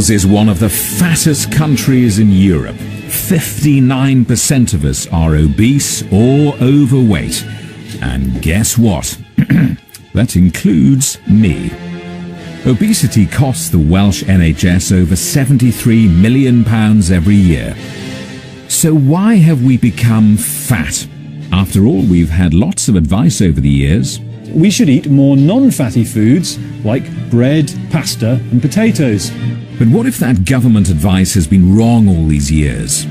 Wales is one of the fattest countries in Europe. 59% of us are obese or overweight. And guess what? That includes me. Obesity costs the Welsh NHS over £73 million every year. So why have we become fat? After all, we've had lots of advice over the years. We should eat more non-fatty foods like bread, pasta and potatoes. But what if that government advice has been wrong all these years?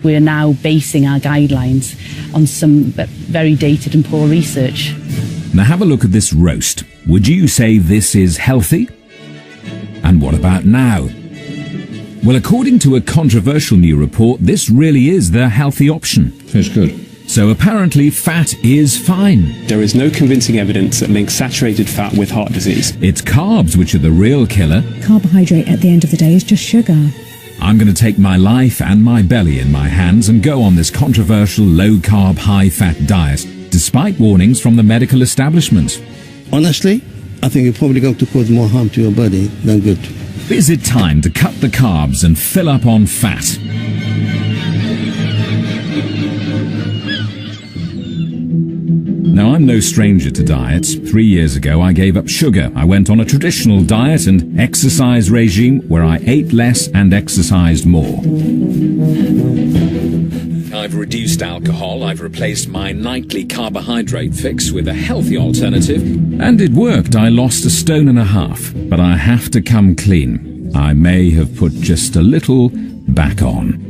We are now basing our guidelines on some very dated and poor research. Now have a look at this roast. Would you say this is healthy? And what about now? Well, according to a controversial new report, this really is the healthy option. Tastes good. So apparently fat is fine. There is no convincing evidence that links saturated fat with heart disease. It's carbs which are the real killer. Carbohydrate at the end of the day is just sugar. I'm going to take my life and my belly in my hands and go on this controversial low-carb, high-fat diet, despite warnings from the medical establishment. Honestly, I think you're probably going to cause more harm to your body than good. Is it time to cut the carbs and fill up on fat? Now, I'm no stranger to diets. 3 years ago, I gave up sugar. I went on a traditional diet and exercise regime where I ate less and exercised more. I've reduced alcohol, I've replaced my nightly carbohydrate fix with a healthy alternative, and it worked. I lost 1.5 stone, but I have to come clean. I may have put just a little back on.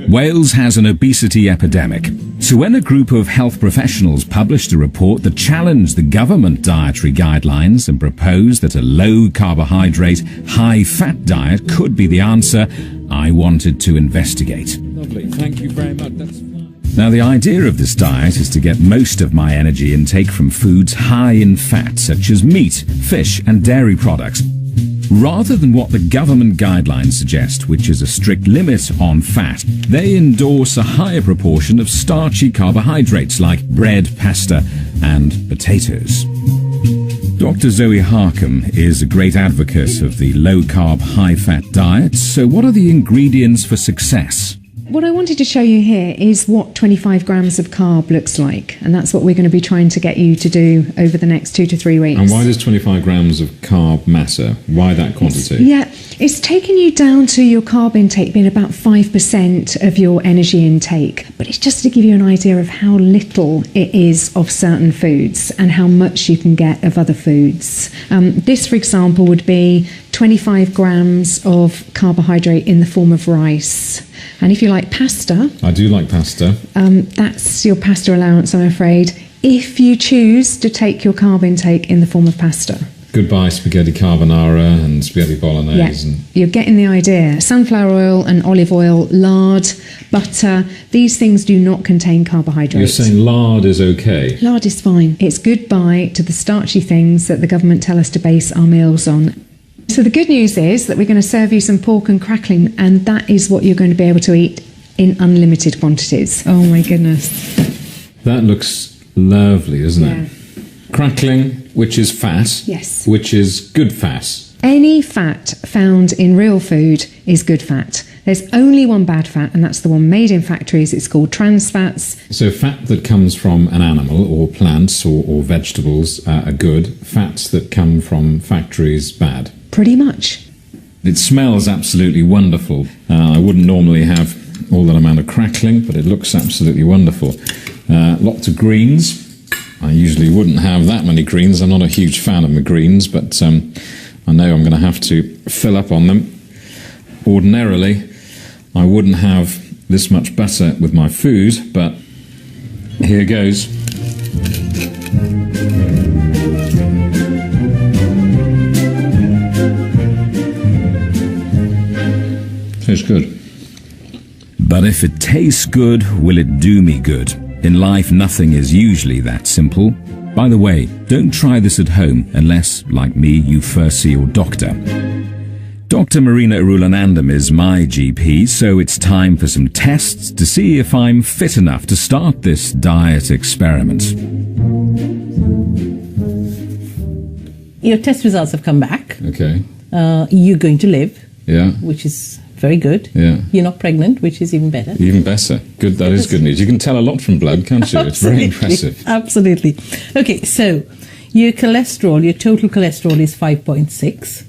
Wales has an obesity epidemic. So when a group of health professionals published a report that challenged the government dietary guidelines and proposed that a low-carbohydrate, high-fat diet could be the answer, I wanted to investigate. Lovely, thank you very much. That's fine. Now, the idea of this diet is to get most of my energy intake from foods high in fat, such as meat, fish, and dairy products, rather than what the government guidelines suggest, which is a strict limit on fat. They endorse a higher proportion of starchy carbohydrates like bread, pasta, and potatoes. Dr. Zoe Harcombe is a great advocate of the low-carb, high-fat diet. So what are the ingredients for success? What I wanted to show you here is what 25 grams of carb looks like, and that's what we're going to be trying to get you to do over the next 2 to 3 weeks. And why does 25 grams of carb matter? Why that quantity? It's taking you down to your carb intake being about 5% of your energy intake, but it's just to give you an idea of how little it is of certain foods and how much you can get of other foods. This, for example, would be 25 grams of carbohydrate in the form of rice. And if you like pasta... I do like pasta. That's your pasta allowance, I'm afraid, if you choose to take your carb intake in the form of pasta. Goodbye spaghetti carbonara and spaghetti bolognese. Yeah, you're getting the idea. Sunflower oil and olive oil, lard, butter, these things do not contain carbohydrates. You're saying lard is okay? Lard is fine. It's goodbye to the starchy things that the government tell us to base our meals on. So the good news is that we're going to serve you some pork and crackling, and that is what you're going to be able to eat in unlimited quantities. Oh my goodness. That looks lovely, doesn't it? Crackling, which is fat. Yes. Which is good fat. Any fat found in real food is good fat. There's only one bad fat, and that's the one made in factories. It's called trans fats. So fat that comes from an animal or plants or vegetables are good. Fats that come from factories, bad. Pretty much. It smells absolutely wonderful. I wouldn't normally have all that amount of crackling, but it looks absolutely wonderful. Lots of greens. I usually wouldn't have that many greens. I'm not a huge fan of my greens, but I know I'm going to have to fill up on them. Ordinarily, I wouldn't have this much butter with my food, but here goes. Tastes good. But if it tastes good, will it do me good? In life, nothing is usually that simple. By the way, don't try this at home unless, like me, you first see your doctor. Dr. Marina Arulanandam is my GP, so it's time for some tests to see if I'm fit enough to start this diet experiment. Your test results have come back. Okay. you're going to live, Yeah. which is very good. Yeah. You're not pregnant, which is even better. Even better. Good. That is good news. You can tell a lot from blood, can't you? It's very impressive. Absolutely. Okay, so your cholesterol, your total cholesterol is 5.6.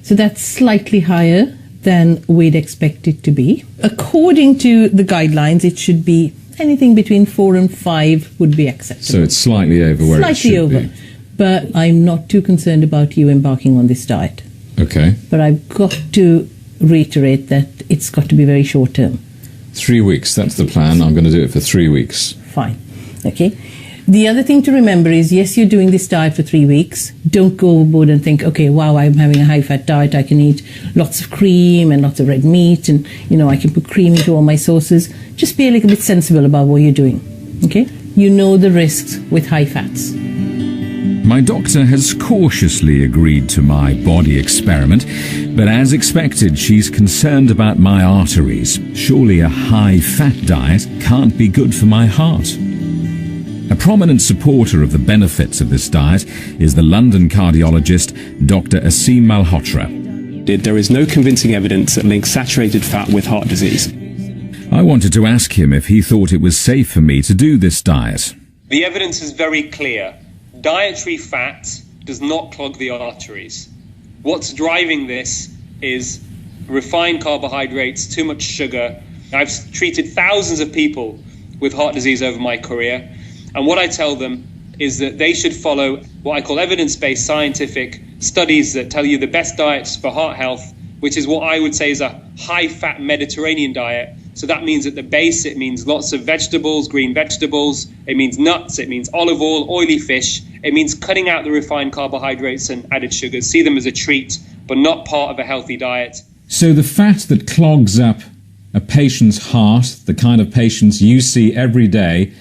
So that's slightly higher than we'd expect it to be. According to the guidelines, it should be anything between 4 and 5 would be acceptable. So it's slightly over where it should Slightly over. be. But I'm not too concerned about you embarking on this diet. Okay. But I've got to reiterate that it's got to be very short term. 3 weeks. That's the plan. I'm going to do it for 3 weeks. Fine. Okay. The other thing to remember is, yes, you're doing this diet for 3 weeks. Don't go overboard and think, okay, wow, I'm having a high-fat diet. I can eat lots of cream and lots of red meat and, I can put cream into all my sauces. Just be a little bit sensible about what you're doing, okay? You know the risks with high fats. My doctor has cautiously agreed to my body experiment, but as expected, she's concerned about my arteries. Surely a high-fat diet can't be good for my heart. A prominent supporter of the benefits of this diet is the London cardiologist Dr. Asim Malhotra. There is no convincing evidence that links saturated fat with heart disease. I wanted to ask him if he thought it was safe for me to do this diet. The evidence is very clear. Dietary fat does not clog the arteries. What's driving this is refined carbohydrates, too much sugar. I've treated thousands of people with heart disease over my career, and what I tell them is that they should follow what I call evidence-based scientific studies that tell you the best diets for heart health, which is what I would say is a high-fat Mediterranean diet. So that means at the base, it means lots of vegetables, green vegetables. It means nuts. It means olive oil, oily fish. It means cutting out the refined carbohydrates and added sugars. See them as a treat, but not part of a healthy diet. So the fat that clogs up a patient's heart, the kind of patients you see every day,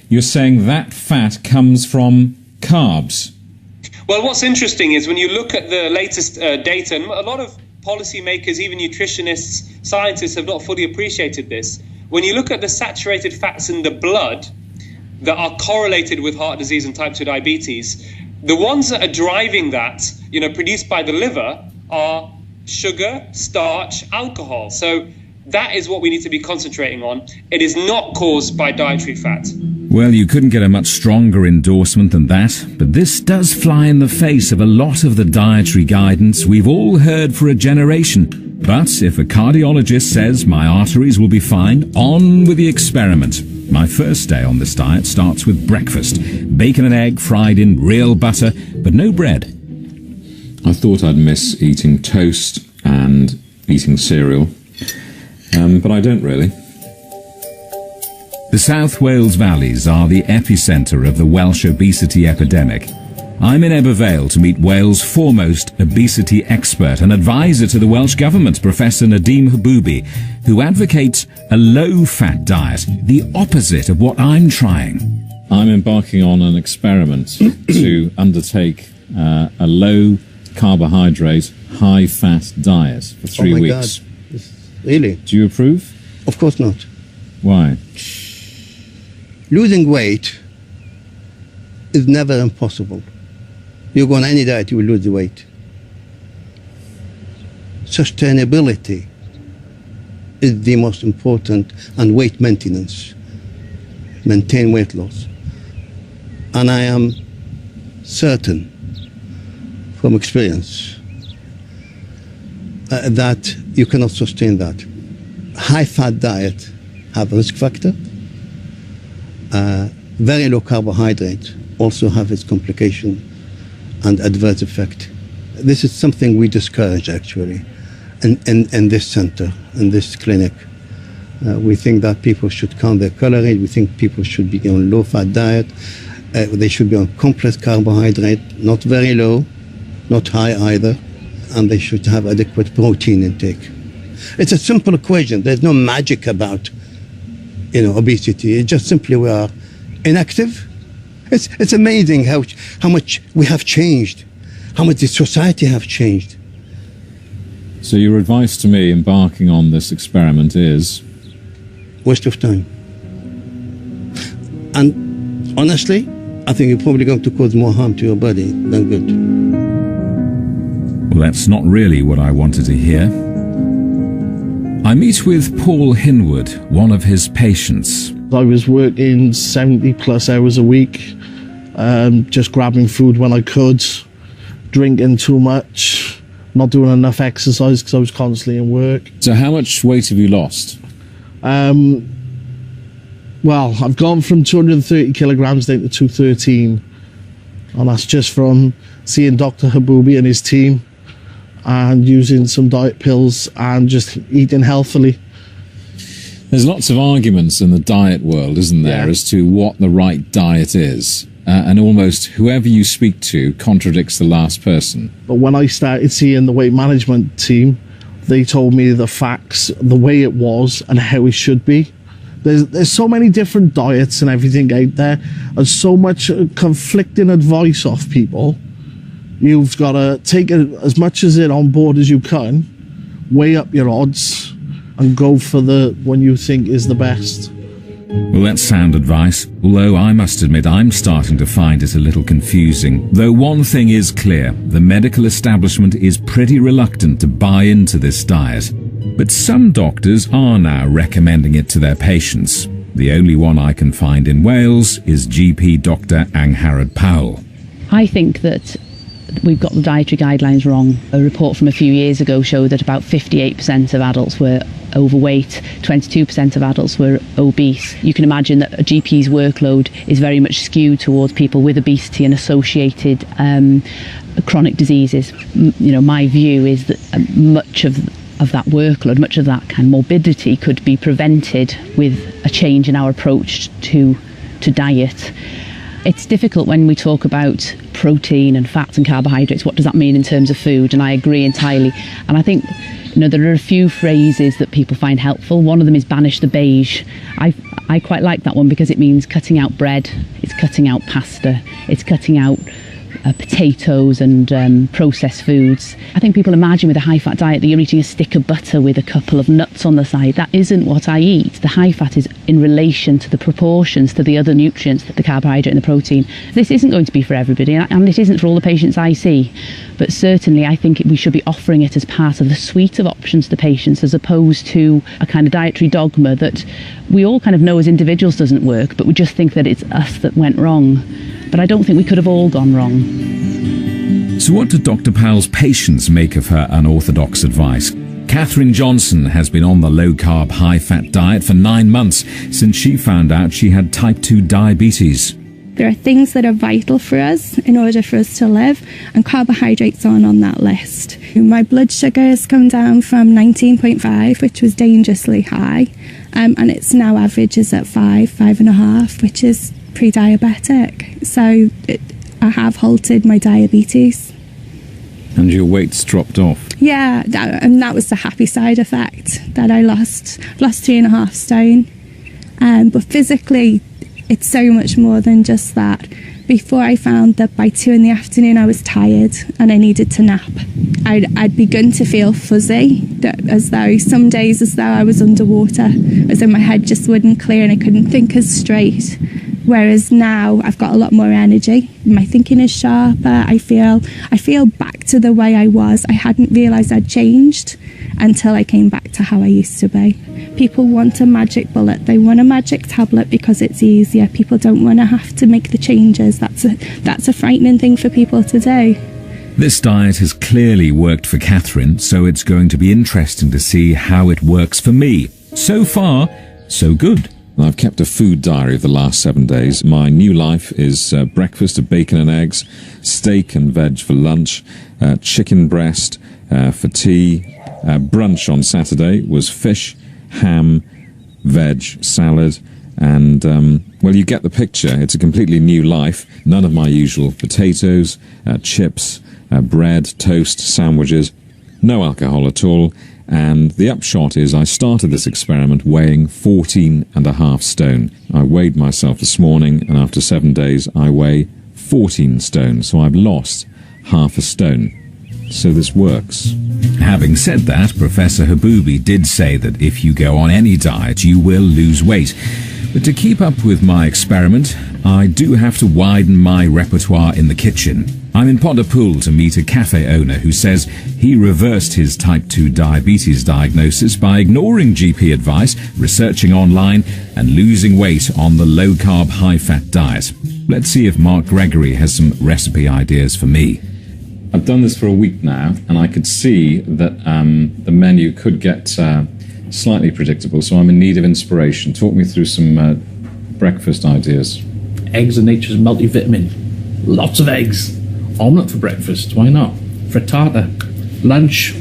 you're saying that fat comes from carbs? Well, what's interesting is when you look at the latest data, and a lot of policymakers, even nutritionists, scientists have not fully appreciated this. When you look at the saturated fats in the blood that are correlated with heart disease and type 2 diabetes, the ones that are driving that, produced by the liver, are sugar, starch, alcohol. So that is what we need to be concentrating on. It is not caused by dietary fat. Well, you couldn't get a much stronger endorsement than that, but this does fly in the face of a lot of the dietary guidance we've all heard for a generation. But if a cardiologist says my arteries will be fine, on with the experiment. My first day on this diet starts with breakfast. Bacon and egg fried in real butter, but no bread. I thought I'd miss eating toast and eating cereal, but I don't really. The South Wales valleys are the epicentre of the Welsh obesity epidemic. I'm in Ebbw Vale to meet Wales' foremost obesity expert and advisor to the Welsh Government, Professor Nadim Haboubi, who advocates a low-fat diet, the opposite of what I'm trying. I'm embarking on an experiment to undertake a low-carbohydrate, high-fat diet for 3 weeks. God. Really? Do you approve? Of course not. Why? Losing weight is never impossible. You go on any diet, you will lose the weight. Sustainability is the most important, and weight maintenance. Maintain weight loss. And I am certain from experience that you cannot sustain that. High-fat diet have a risk factor. Very low carbohydrate also have its complication and adverse effect. This is something we discourage actually in this center, in this clinic. We think that people should count their calories. We think people should be on low-fat diet. They should be on complex carbohydrate, not very low, not high either, and they should have adequate protein intake. It's a simple equation. There's no magic about obesity. It's just simply we are inactive. It's amazing how much we have changed, how much the society have changed. So your advice to me embarking on this experiment is? Waste of time. And honestly, I think you're probably going to cause more harm to your body than good. Well, that's not really what I wanted to hear. I meet with Paul Hinwood, one of his patients. I was working 70 plus hours a week, just grabbing food when I could, drinking too much, not doing enough exercise because I was constantly in work. So how much weight have you lost? Well, I've gone from 230 kilograms down to 213, and that's just from seeing Dr. Haboubi and his team and using some diet pills and just eating healthily. There's lots of arguments in the diet world, isn't there, as to what the right diet is. And almost whoever you speak to contradicts the last person. But when I started seeing the weight management team, they told me the facts, the way it was and how it should be. There's so many different diets and everything out there, and so much conflicting advice off people. You've got to take it as much as it on board as you can, weigh up your odds, and go for the one you think is the best. Well, that's sound advice, although I must admit I'm starting to find it a little confusing. Though one thing is clear, the medical establishment is pretty reluctant to buy into this diet. But some doctors are now recommending it to their patients. The only one I can find in Wales is GP Dr. Angharad Powell. I think that we've got the dietary guidelines wrong. A report from a few years ago showed that about 58% of adults were overweight, 22% of adults were obese. You can imagine that a GP's workload is very much skewed towards people with obesity and associated chronic diseases. You know, my view is that much of that workload, much of that kind of morbidity could be prevented with a change in our approach to diet. It's difficult when we talk about protein and fats and carbohydrates. What does that mean in terms of food? And I agree entirely. And I think, you know, there are a few phrases that people find helpful. One of them is banish the beige. I quite like that one because it means cutting out bread, it's cutting out pasta, it's cutting out potatoes and processed foods. I think people imagine with a high-fat diet that you're eating a stick of butter with a couple of nuts on the side. That isn't what I eat. The high fat is in relation to the proportions to the other nutrients, the carbohydrate and the protein. This isn't going to be for everybody, and it isn't for all the patients I see. But certainly I think we should be offering it as part of the suite of options to patients, as opposed to a kind of dietary dogma that we all kind of know as individuals doesn't work, but we just think that it's us that went wrong. But I don't think we could have all gone wrong. So what do Dr. Powell's patients make of her unorthodox advice? Catherine Johnson has been on the low-carb, high-fat diet for 9 months since she found out she had type 2 diabetes. There are things that are vital for us in order for us to live, and carbohydrates aren't on that list. My blood sugar has come down from 19.5, which was dangerously high, and it's now averages at 5.5, which is pre-diabetic. So I have halted my diabetes. And your weight's dropped off? Yeah, and that was the happy side effect, that I lost 2.5 stone. But physically, it's so much more than just that. Before I found that by 2 in the afternoon I was tired and I needed to nap. I'd begun to feel fuzzy, as though some days as though I was underwater, as though my head just wouldn't clear and I couldn't think as straight. Whereas now I've got a lot more energy. My thinking is sharper. I feel back to the way I was. I hadn't realised I'd changed until I came back to how I used to be. People want a magic bullet. They want a magic tablet because it's easier. People don't want to have to make the changes. That's a frightening thing for people to do. This diet has clearly worked for Catherine, so it's going to be interesting to see how it works for me. So far, so good. I've kept a food diary of the last 7 days. My new life is breakfast of bacon and eggs, steak and veg for lunch, chicken breast for tea. Brunch on Saturday was fish, ham, veg, salad, and, well, you get the picture. It's a completely new life. None of my usual potatoes, chips, bread, toast, sandwiches, no alcohol at all. And the upshot is I started this experiment weighing 14.5 stone. I weighed myself this morning, and after 7 days I weigh 14 stone. So I've lost half a stone. So this works. Having said that, Professor Haboubi did say that if you go on any diet, you will lose weight. But to keep up with my experiment, I do have to widen my repertoire in the kitchen. I'm in Pontypool to meet a cafe owner who says he reversed his type 2 diabetes diagnosis by ignoring GP advice, researching online, and losing weight on the low-carb, high-fat diet. Let's see if Mark Gregory has some recipe ideas for me. I've done this for a week now, and I could see that the menu could get slightly predictable, so I'm in need of inspiration. Talk me through some breakfast ideas. Eggs are nature's multivitamin. Lots of eggs. Omelette for breakfast, why not? Frittata. Lunch,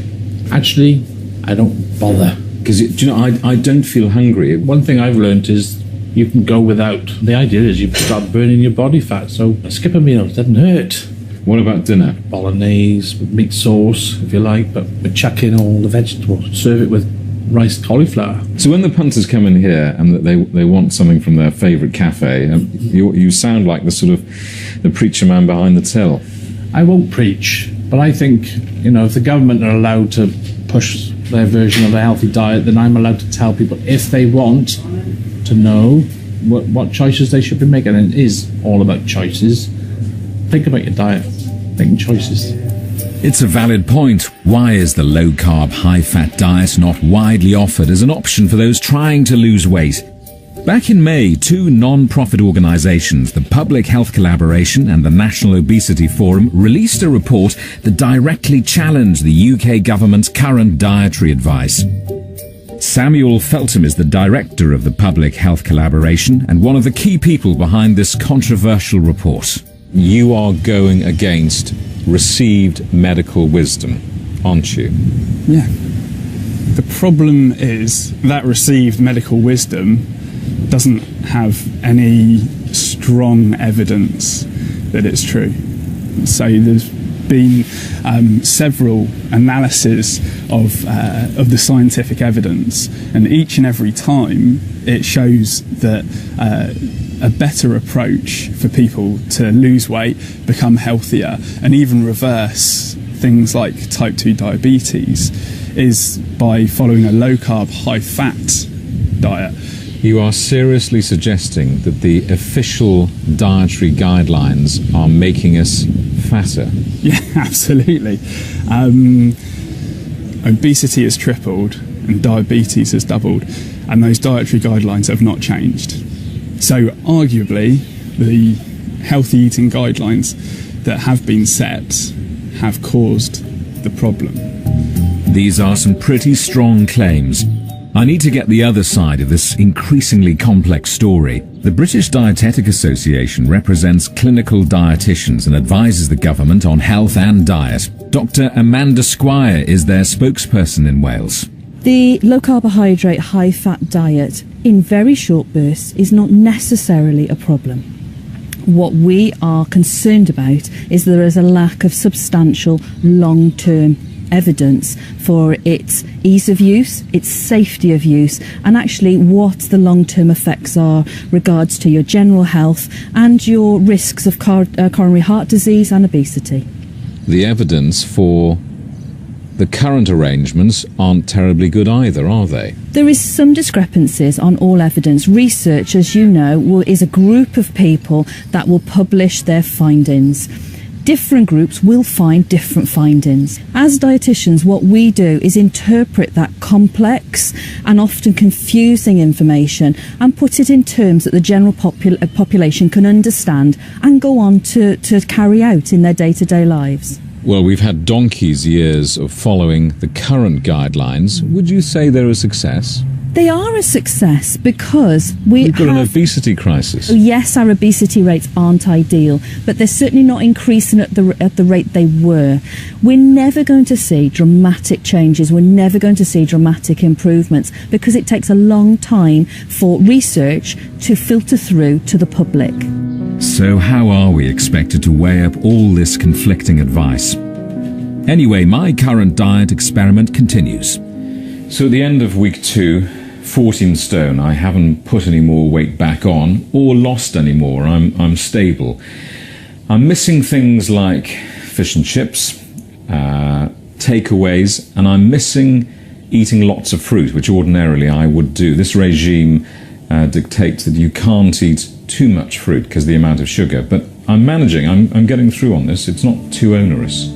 actually, I don't bother. Because, I don't feel hungry. One thing I've learned is you can go without. The idea is you start burning your body fat, so skip a meal, it doesn't hurt. What about dinner? Bolognese, with meat sauce, if you like, but chuck in all the vegetables. Serve it with riced cauliflower. So when the punters come in here and they want something from their favourite cafe, you sound like the preacher man behind the till. I won't preach, but I think, if the government are allowed to push their version of a healthy diet, then I'm allowed to tell people if they want to know what choices they should be making. And it is all about choices. Think about your diet, making choices. It's a valid point. Why is the low-carb, high-fat diet not widely offered as an option for those trying to lose weight? Back in May, two non-profit organisations, the Public Health Collaboration and the National Obesity Forum, released a report that directly challenged the UK government's current dietary advice. Samuel Feltham is the director of the Public Health Collaboration and one of the key people behind this controversial report. You are going against received medical wisdom, aren't you? Yeah. The problem is that received medical wisdom doesn't have any strong evidence that it's true. So there's been several analyses of the scientific evidence, and each and every time it shows that a better approach for people to lose weight, become healthier, and even reverse things like type 2 diabetes is by following a low-carb, high-fat diet. You are seriously suggesting that the official dietary guidelines are making us fatter? Yeah, absolutely. Obesity has tripled and diabetes has doubled, and those dietary guidelines have not changed. So arguably, the healthy eating guidelines that have been set have caused the problem. These are some pretty strong claims. I need to get the other side of this increasingly complex story. The British Dietetic Association represents clinical dietitians and advises the government on health and diet. Dr. Amanda Squire is their spokesperson in Wales. The low carbohydrate, high fat diet in very short bursts is not necessarily a problem. What we are concerned about is there is a lack of substantial long-term evidence for its ease of use, its safety of use, and actually what the long-term effects are regards to your general health and your risks of coronary heart disease and obesity. The evidence for the current arrangements aren't terribly good either, are they? There is some discrepancies on all evidence. Research, as you know, is a group of people that will publish their findings. Different groups will find different findings. As dietitians, what we do is interpret that complex and often confusing information and put it in terms that the general population can understand and go on to carry out in their day-to-day lives. Well, we've had donkey's years of following the current guidelines. Would you say they're a success? They are a success because we've got an obesity crisis. Yes, our obesity rates aren't ideal, but they're certainly not increasing at the rate they were. We're never going to see dramatic changes. We're never going to see dramatic improvements because it takes a long time for research to filter through to the public. So how are we expected to weigh up all this conflicting advice? Anyway, my current diet experiment continues. So at the end of week 2, 14 stone. I haven't put any more weight back on or lost any more. I'm stable. I'm missing things like fish and chips, takeaways, and I'm missing eating lots of fruit, which ordinarily I would do. This regime dictates that you can't eat too much fruit because of the amount of sugar, but I'm managing. I'm getting through on this. It's not too onerous.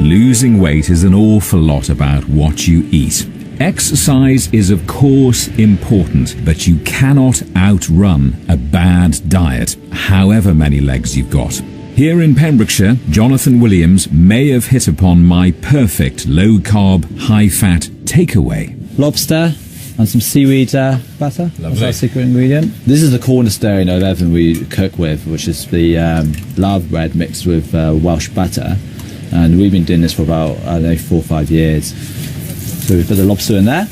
Losing weight is an awful lot about what you eat. Exercise is of course important, but you cannot outrun a bad diet, however many legs you've got. Here in Pembrokeshire, Jonathan Williams may have hit upon my perfect low-carb, high-fat takeaway. Lobster and some seaweed butter. Lovely. That's our secret ingredient. This is the cornerstone of everything we cook with, which is the lard bread mixed with Welsh butter. And we've been doing this for about, I don't know, 4 or 5 years. So we put the lobster in there.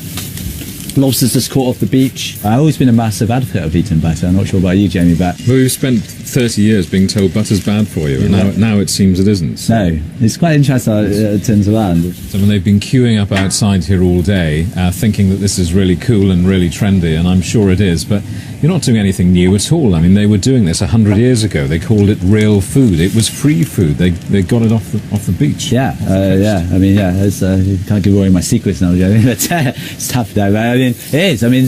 Lobster's just caught off the beach. I've always been a massive advocate of eating butter. I'm not sure about you, Jamie, but... Well, we've spent 30 years being told butter's bad for you, and now it seems it isn't. So. No, it's quite interesting how it turns around. So when they've been queuing up outside here all day, thinking that this is really cool and really trendy, and I'm sure it is, but you're not doing anything new at all. I mean, they were doing this 100 years ago. They called it real food. It was free food. They got it off the beach. Yeah, yeah. I mean, yeah. You can't give away my secrets now, Jamie. But it's tough though. I mean, it is. I mean,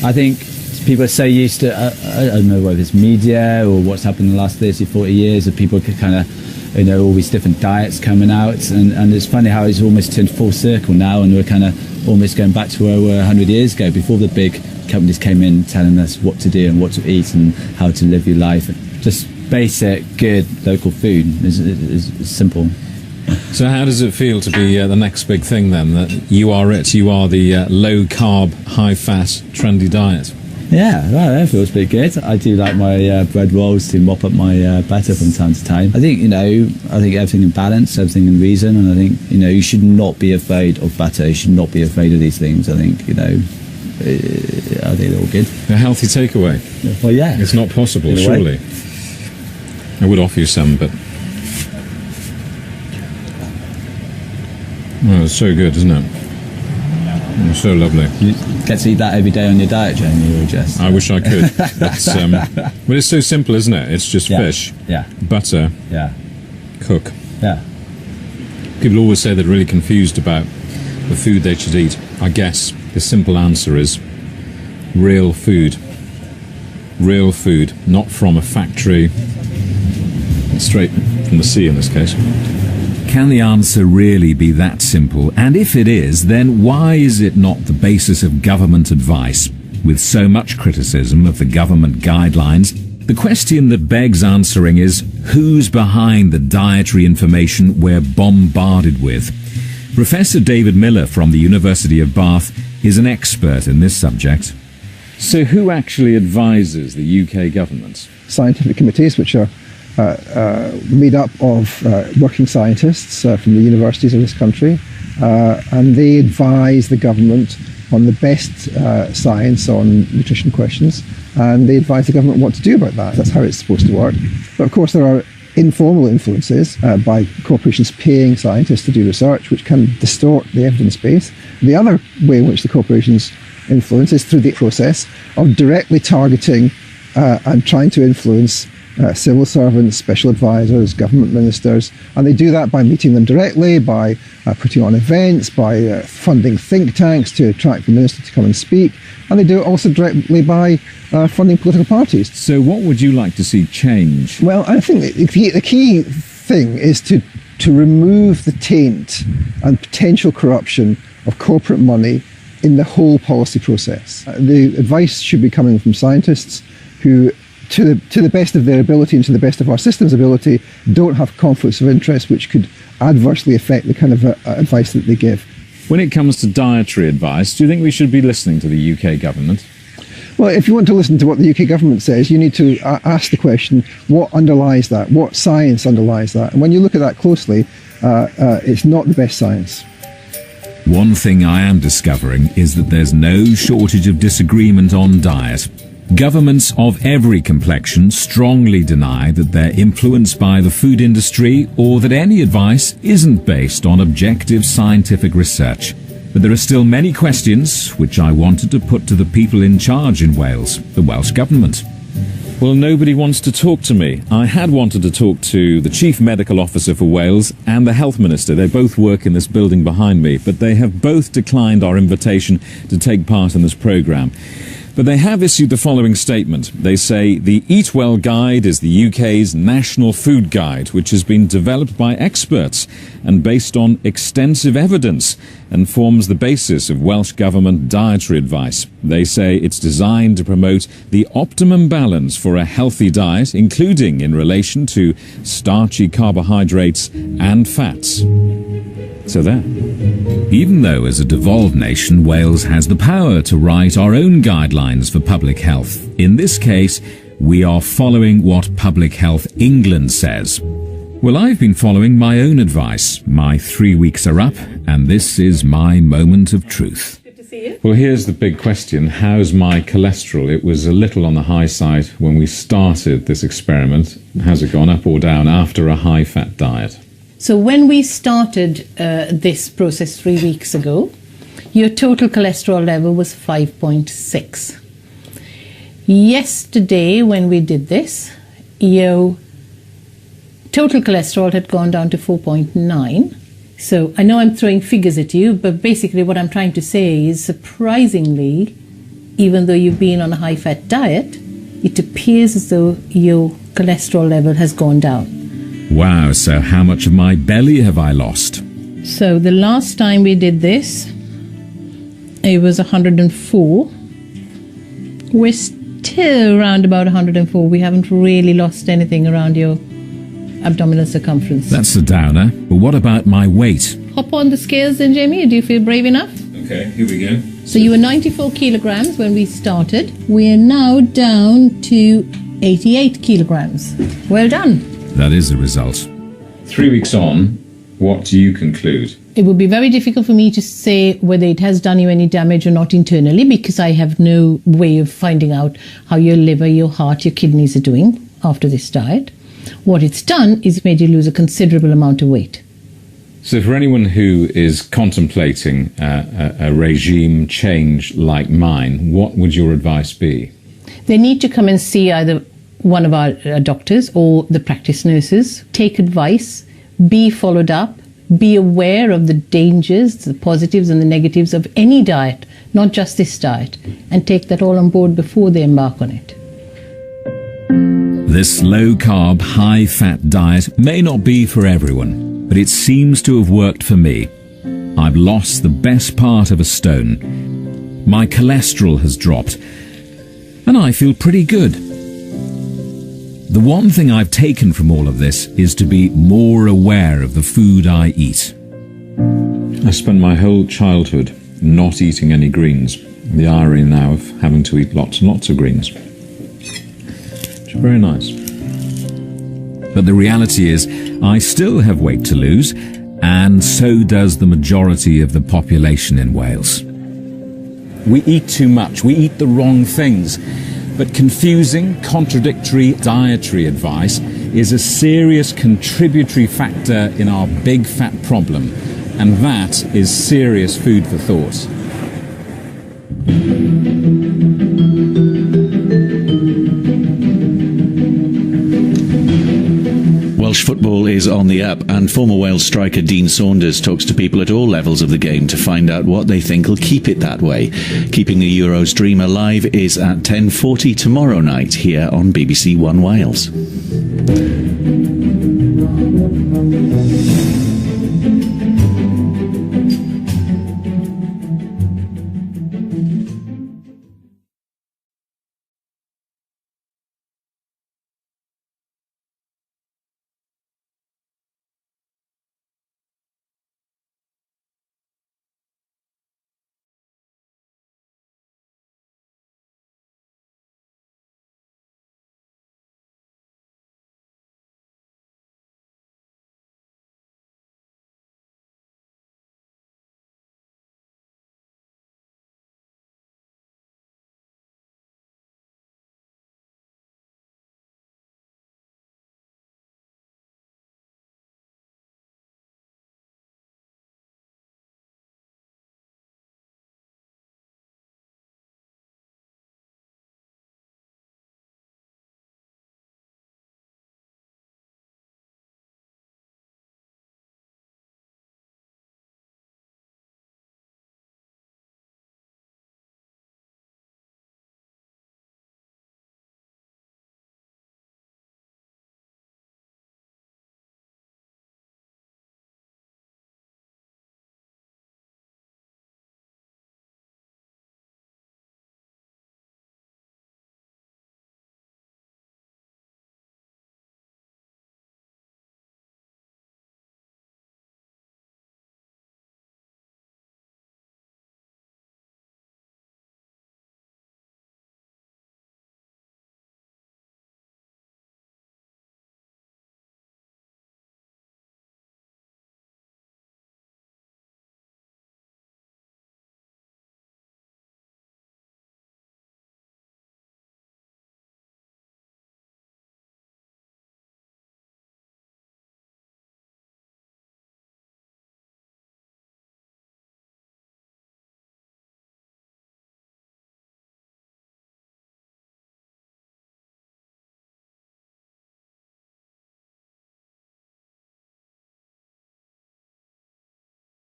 I think people are so used to. I don't know whether it's media or what's happened in the last 30, 40 years, of people kind of, all these different diets coming out, and it's funny how it's almost turned full circle now, and we're kind of almost going back to where we were 100 years ago, before the big companies came in telling us what to do and what to eat and how to live your life. Just basic, good local food is simple. So how does it feel to be the next big thing then? That you are it, you are the low-carb, high-fat, trendy diet? Yeah, well, that feels pretty good. I do like my bread rolls to mop up my butter from time to time. I think, I think everything in balance, everything in reason, and I think, you should not be afraid of butter. You should not be afraid of these things. I think, I think they're all good. A healthy takeaway? Well, yeah. It's not possible, surely. I would offer you some, but... Oh, it's so good, isn't it? It's so lovely. You get to eat that every day on your diet, Jamie, or just... I wish I could. But it's so simple, isn't it? It's just fish, butter, cook. Yeah. People always say they're really confused about the food they should eat. I guess the simple answer is real food. Real food, not from a factory, straight from the sea in this case. Can the answer really be that simple? And if it is, then why is it not the basis of government advice? With so much criticism of the government guidelines, the question that begs answering is, who's behind the dietary information we're bombarded with? Professor David Miller from the University of Bath is an expert in this subject. So who actually advises the UK government? Scientific committees, which are made up of working scientists from the universities of this country, and they advise the government on the best science on nutrition questions, and they advise the government what to do about that. That's how it's supposed to work. But of course there are informal influences by corporations paying scientists to do research, which can distort the evidence base. The other way in which the corporations influence is through the process of directly targeting and trying to influence civil servants, special advisors, government ministers, and they do that by meeting them directly, by putting on events, by funding think tanks to attract the minister to come and speak, and they do it also directly by funding political parties. So what would you like to see change? Well, I think the key thing is to remove the taint and potential corruption of corporate money in the whole policy process. The advice should be coming from scientists who, to the best of their ability and to the best of our system's ability, don't have conflicts of interest which could adversely affect the kind of advice that they give. When it comes to dietary advice, do you think we should be listening to the UK government? Well, if you want to listen to what the UK government says, you need to ask the question, what underlies that? What science underlies that? And when you look at that closely, it's not the best science. One thing I am discovering is that there's no shortage of disagreement on diet. Governments of every complexion strongly deny that they're influenced by the food industry or that any advice isn't based on objective scientific research. But there are still many questions which I wanted to put to the people in charge in Wales, the Welsh Government. Well, nobody wants to talk to me. I had wanted to talk to the Chief Medical Officer for Wales and the Health Minister. They both work in this building behind me, but they have both declined our invitation to take part in this programme. But they have issued the following statement. They say the Eat Well Guide is the UK's national food guide, which has been developed by experts and based on extensive evidence and forms the basis of Welsh Government dietary advice. They say it's designed to promote the optimum balance for a healthy diet, including in relation to starchy carbohydrates and fats. So there. Even though as a devolved nation Wales has the power to write our own guidelines for public health, in this case we are following what Public Health England says. Well, I've been following my own advice. My 3 weeks are up and this is my moment of truth. Well, here's the big question. How's my cholesterol? It was a little on the high side when we started this experiment. Has it gone up or down after a high-fat diet? So when we started this process 3 weeks ago, your total cholesterol level was 5.6. Yesterday, when we did this, your total cholesterol had gone down to 4.9. So I know I'm throwing figures at you, but basically what I'm trying to say is, surprisingly, even though you've been on a high-fat diet, it appears as though your cholesterol level has gone down. Wow, so how much of my belly have I lost? So the last time we did this, it was 104. We're still around about 104. We haven't really lost anything around your abdominal circumference. That's a downer. But what about my weight? Hop on the scales then, Jamie. Do you feel brave enough? Okay, here we go. So you were 94 kilograms when we started. We're now down to 88 kilograms. Well done. That is the result. 3 weeks on, what do you conclude? It would be very difficult for me to say whether it has done you any damage or not internally, because I have no way of finding out how your liver, your heart, your kidneys are doing after this diet. What it's done is made you lose a considerable amount of weight. So for anyone who is contemplating a regime change like mine, what would your advice be? They need to come and see either one of our doctors or the practice nurses, take advice, be followed up, be aware of the dangers, the positives and the negatives of any diet, not just this diet, and take that all on board before they embark on it. This low-carb, high-fat diet may not be for everyone, but it seems to have worked for me. I've lost the best part of a stone. My cholesterol has dropped, and I feel pretty good. The one thing I've taken from all of this is to be more aware of the food I eat. I spent my whole childhood not eating any greens. The irony now of having to eat lots and lots of greens. Which are very nice. But the reality is, I still have weight to lose, and so does the majority of the population in Wales. We eat too much. We eat the wrong things. But confusing, contradictory dietary advice is a serious contributory factor in our big fat problem, and that is serious food for thought. Welsh football is on the up, and former Wales striker Dean Saunders talks to people at all levels of the game to find out what they think will keep it that way. Keeping the Euros dream alive is at 10:40 tomorrow night here on BBC One Wales.